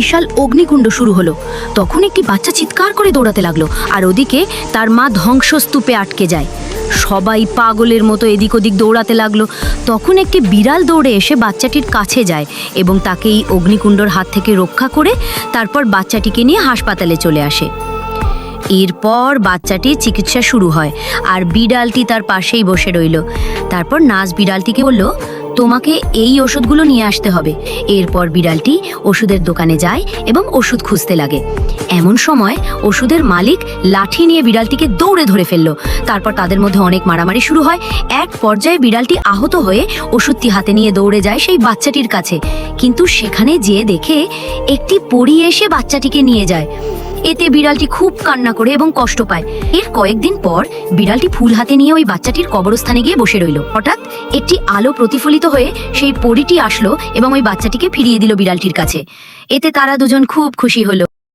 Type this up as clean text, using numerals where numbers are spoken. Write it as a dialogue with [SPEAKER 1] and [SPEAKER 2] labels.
[SPEAKER 1] বিশাল অগ্নিকুণ্ড শুরু হলো। তখন একটি বাচ্চা চিৎকার করে দৌড়াতে লাগলো, আর ওদিকে তার মা ধ্বংসস্তূপে আটকে যায়। সবাই পাগলের মতো এদিক ওদিক দৌড়াতে লাগলো। তখন একটি বিড়াল দৌড়ে এসে বাচ্চাটির কাছে যায় এবং তাকে এই অগ্নিকুণ্ডর হাত থেকে রক্ষা করে তারপর বাচ্চাটিকে নিয়ে হাসপাতালে চলে আসে। এরপর বাচ্চাটির চিকিৎসা শুরু হয়, আর বিড়ালটি তার পাশেই বসে রইল। তারপর নার্স বিড়ালটিকে বলল, তোমাকে এই ওষুধগুলো নিয়ে আসতে হবে। এরপর বিড়ালটি ওষুধের দোকানে যায় এবং ওষুধ খুঁজতে লাগে। এমন সময় ওষুধের মালিক লাঠি নিয়ে বিড়ালটিকে দৌড়ে ধরে ফেললো। তারপর তাদের মধ্যে অনেক মারামারি শুরু হয়। এক পর্যায়ে বিড়ালটি আহত হয়ে ওষুধটি হাতে নিয়ে দৌড়ে যায় সেই বাচ্চাটির কাছে, কিন্তু সেখানে যেয়ে দেখে একটি পরী এসে বাচ্চাটিকে নিয়ে যায়। এতে বিড়ালটি খুব কান্না করে এবং কষ্ট পায়। এর কয়েকদিন পর বিড়ালটি ফুল হাতে নিয়ে ওই বাচ্চাটির কবরস্থানে গিয়ে বসে রইল। হঠাৎ একটি আলো প্রতিফলিত হয়ে সেই পরীটি আসলো এবং ওই বাচ্চাটিকে ফিরিয়ে দিল বিড়ালটির কাছে। এতে তারা দুজন খুব খুশি হলো।